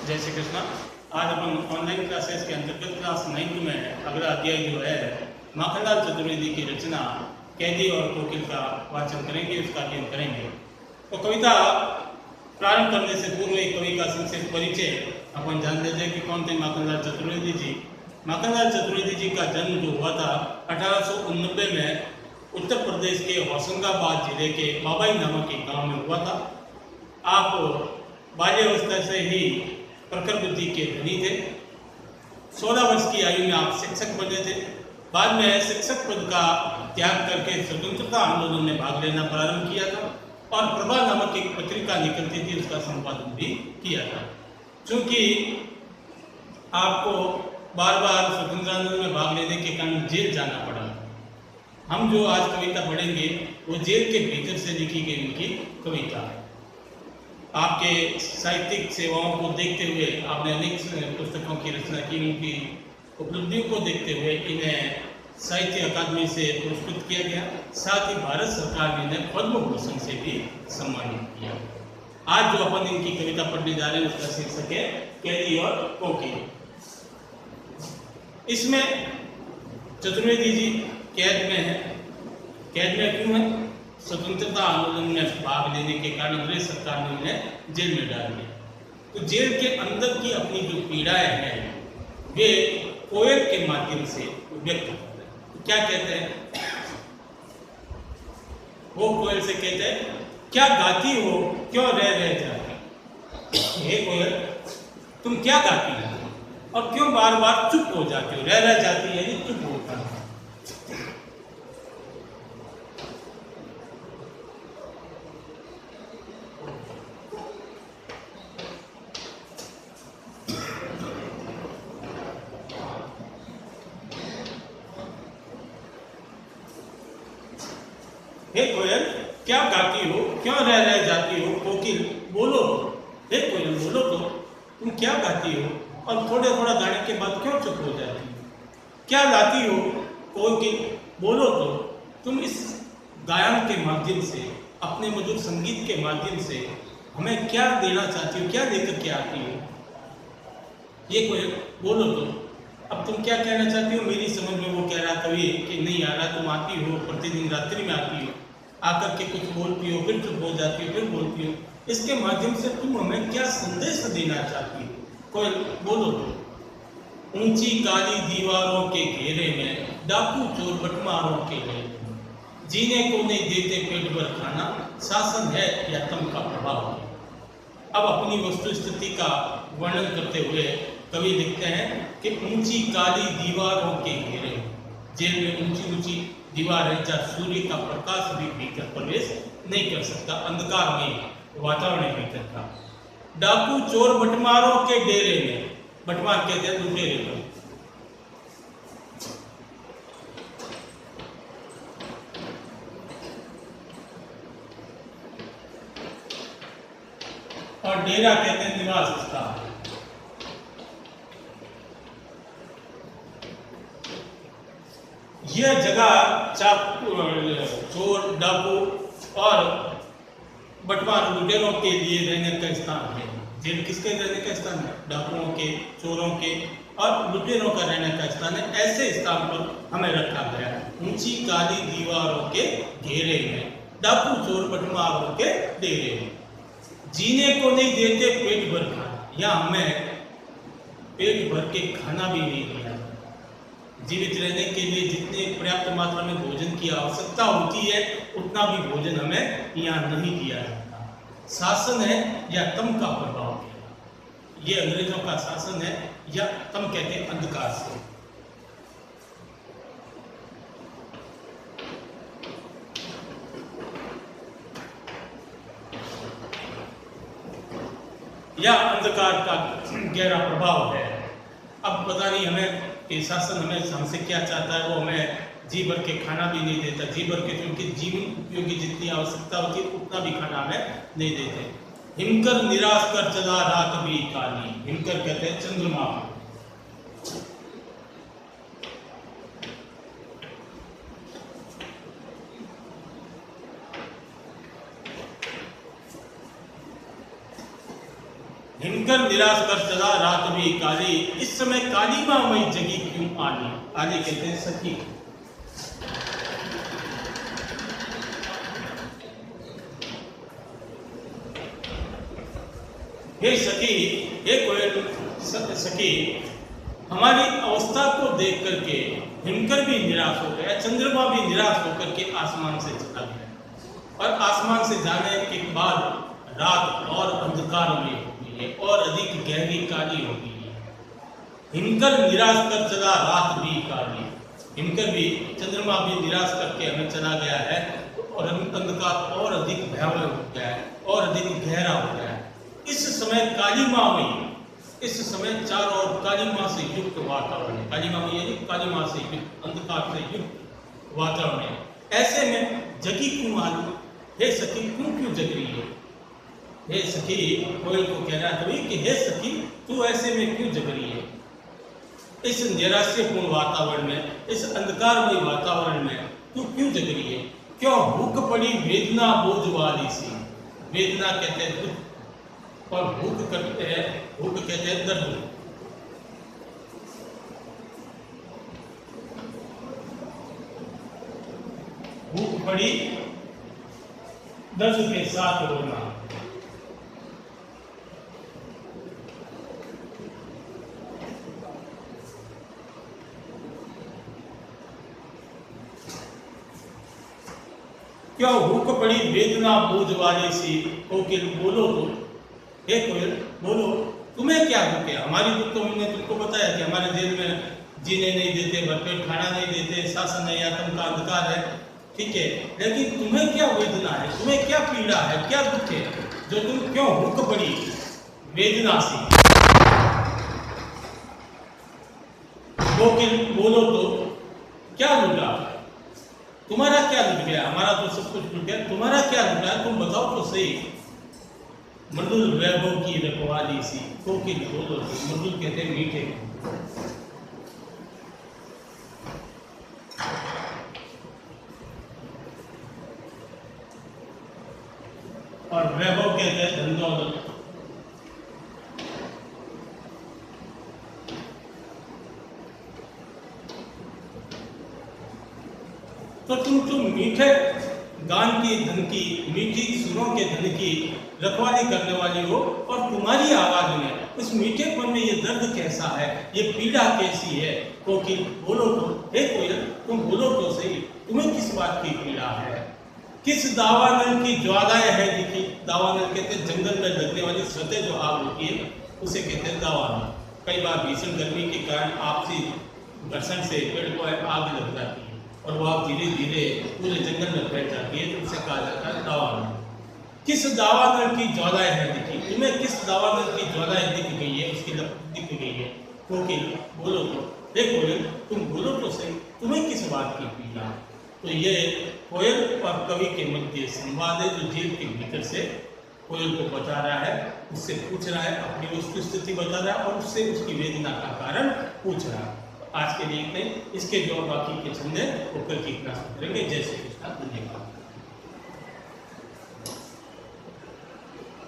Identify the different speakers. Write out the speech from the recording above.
Speaker 1: जय श्री कृष्णा। आज अपन online classes के अंतर्गत क्लास 9 में अगला अध्याय जो है माखनलाल चतुर्वेदी की रचना कैदी और कोकिल का वाचन करेंगे, उसका अध्ययन करेंगे। तो कविता प्रारंभ करने से पूर्व एक कवि का संक्षिप्त परिचय अपन जान लेते हैं कि कौन थे माखनलाल चतुर्वेदी जी। माखनलाल चतुर्वेदी जी का जन्म जो हुआ था 1889 में उत्तर प्रदेश के होशंगाबाद जिले के बाबाई नामक एक गाँव में हुआ था। आप बाल्यावस्था से ही प्रखर बुद्धि के धनी थे। 16 वर्ष की आयु में आप शिक्षक बने थे। बाद में शिक्षक पद का त्याग करके स्वतंत्रता आंदोलन में भाग लेना प्रारंभ किया था और प्रभा नामक एक पत्रिका निकलती थी, उसका संपादन भी किया था। क्योंकि आपको बार बार स्वतंत्रता आंदोलन में भाग लेने के कारण जेल जाना पड़ा। हम जो आज कविता पढ़ेंगे वो जेल के भीतर से लिखी गई उनकी कविता है। आपके साहित्यिक सेवाओं को देखते हुए आपने अनेक पुस्तकों की रचना की। उनकी उपलब्धियों को देखते हुए इन्हें साहित्य अकादमी से पुरस्कृत किया गया। साथ ही भारत सरकार ने इन्हें पद्म भूषण से भी सम्मानित किया। आज जो अपन इनकी कविता पढ़ने जा रहे हैं उसका शीर्षक है कैदी और कोकिल। इसमें चतुर्वेदी जी कैद में है। कैद में क्यों है? स्वतंत्रता आंदोलन में भाग लेने के कारण अंग्रेज सरकार ने उन्हें जेल में डाल दिया। तो जेल के अंदर की अपनी जो पीड़ाएं हैं वे पोएम के माध्यम से व्यक्त करते हैं। क्या कहते हैं वो? कोयल से कहते हैं, क्या गाती हो क्यों रह जाती। हे कोयल, तुम क्या गाती हो और क्यों बार बार चुप हो जाती हो? रह जाती है, चुप होता है। हे कोयल, क्या गाती हो क्यों रह जाती हो? कोकिल, बोलो। हे कोयल, बोलो तो, तुम क्या गाती हो और थोड़े थोड़ा गाने के बाद क्यों चुप हो जाती हो? क्या गाती हो? कोकिल, बोलो तो, तुम इस गायन के माध्यम से, अपने मधुर संगीत के माध्यम से हमें क्या देना चाहती हो, क्या लेकर के आती हो? ये कोयल, बोलो तो, अब तुम क्या कहना चाहती हो? मेरी समझ में वो कह रहा कवि कि नहीं आ रहा। तुम आती हो, प्रतिदिन रात्रि में आती हो, आकर के कुछ बोलती हो, फिर चुप हो जाती हो, फिर बोलती हो। इसके माध्यम से तुम हमें क्या संदेश देना चाहती हो? कोई बोलो तो। ऊंची काली दीवारों के घेरे में डाकू चोर बटमारों के लिए जीने को नहीं देते पेट भर खाना, शासन है या तम का प्रभाव है। अब अपनी वस्तु स्थिति का वर्णन करते हुए कवि लिखते हैं कि ऊंची काली दीवारों के घेरे, जेल में ऊंची ऊंची दीवार है जहाँ सूर्य का प्रकाश भी भीतर प्रवेश नहीं कर सकता, अंधकार में वातावरण है भीतर का। डाकू चोर बटमारों के डेरे में, बटमार कहते हैं लुटेरे को, और डेरा कहते हैं निवास स्थान। यह जगह चोर, डाकू और बटवार लुटेरों के लिए रहने का स्थान है। जेल किसके रहने का स्थान है? डाकुओं के, चोरों के और लुटेरों का रहने का स्थान है। ऐसे स्थान पर हमें रखा गया है। ऊंची काली दीवारों के घेरे में, डाकू चोर बटवारों के डेरे में, जीने को नहीं देते पेट भर खाना, या हमें पेट भर के खाना भी नहीं दिया। जीवित रहने के लिए जितने पर्याप्त मात्रा में भोजन की आवश्यकता होती है उतना भी भोजन हमें यहाँ नहीं दिया जाता। शासन है या तम का प्रभाव है। ये अंग्रेजों का शासन है या तम कहते हैं अंधकार से। या अंधकार का गहरा प्रभाव है। अब पता नहीं हमें कि शासन हमें हमसे क्या चाहता है। वो हमें जी भर के खाना भी नहीं देता। जी भर के, क्योंकि जीवन उपयोगी जितनी आवश्यकता होती है उतना भी खाना हमें नहीं देते। हिमकर निराश कर चला रात भी काली, हिमकर कहते हैं चंद्रमा। हिमकर निराश कर चला रात भी काली, इस समय काली माँ वही जगी क्यों आली। आली कहते हैं सखी। हे सखी, हे कोयल सखी, हमारी अवस्था को देख करके हिमकर भी निराश हो गया, चंद्रमा भी निराश होकर के आसमान से चला गया। और आसमान से जाने के बाद रात और अंधकार में हो गई है और अधिक गहरी काली हो गई है। हिमकर निराश कर चला रात भी काली, हिमकर भी चंद्रमा भी निराश करके हमें चला गया है और अंधकार और अधिक भयावह हो गया है और अधिक गहरा हो गया है। इस समय काली माँ में, इस समय चारों ओर काली माँ से युक्त वातावरण है। काली माँ में यानी काली माँ से युक्त, अंधकार से युक्त वातावरण है। ऐसे में जगी क्यों आलू, हे सखी क्यों जग रही है। हे सखी, कोयल को कहना कभी कि हे सखी तू ऐसे में क्यों जग रही है। इस निराश्यपूर्ण वातावरण में, इस अंधकारमय वातावरण में तू क्यों जग रही है। क्यों भूख पड़ी वेदना बोझ वाली सी। वेदना कहते हैं दुख और भूख कहते हैं दर्द। भूख पड़ी दर्द के साथ रोना। क्यों भूख पड़ी वेदना बोझ वाली सी, कोकिल बोलो तो। हे कोयल बोलो, तुम्हें क्या दुख है। हमारी दुख तो हमने तुमको बताया कि हमारे जेल में जीने नहीं देते, भरपेट खाना नहीं देते, शासन नहीं, आतंक का अंधकार है, ठीक है। लेकिन तुम्हें क्या वेदना है, तुम्हें क्या पीड़ा है, क्या दुख है जो तुम क्यों भूख पड़ी वेदना से। कोकिल बोलो तो क्या लुटा, तुम्हारा क्या लुट गया। हमारा तो सब कुछ लुट गया, तुम्हारा क्या लुटा, तुम बताओ तो सही। मृदुल वैभव की रखवाली सी, कोकिल बोलो तो। मृदुल कहते हैं मीठे, और वैभव कहते हैं धन दौलत। तो तुम मीठे गान की धन की, मीठी सुरों के धन की रखवाली करने वाली हो, और तुम्हारी आवाज में, उस मीठेपन में ये दर्द कैसा है, ये पीड़ा कैसी है। कोकिल बोलो तो। हे कोयल तुम बोलो तो सही, तुम्हें किस बात की पीड़ा है। किस दावानल की ज्वालाएं है दिखी। दावानल कहते हैं जंगल में लगने वाली स्वतः जो आग होती है उसे कहते हैं दावानल। कई बार भीषण गर्मी के कारण आपसी घर्षण से पेड़ को आग लग जाती है और वो आग धीरे धीरे पूरे जंगल में फैल जाती है, तो उसे कहा जाता है दावानल। किस दावानल की ज्वालाएं है दिखी, तुम्हें किस दावानल की ज्वालाएं दिख गई है, उसकी लपट दिख गई है। कोकिल बोलो तो। हे कोयल तुम बोलो तो सही, तुम्हें किस बात की पीड़ा। तो ये कोयल और कवि के मध्य संवाद है, जो जेल के भीतर से कोयल को बता रहा है, उससे पूछ रहा है, अपनी वस्तु स्थिति बता रहा है और उससे उसकी वेदना का कारण पूछ रहा है। आज के लिए इतने, इसके जो बाकी के छंद है वो कल की क्लास में करेंगे। जय श्री कृष्ण, धन्यवाद।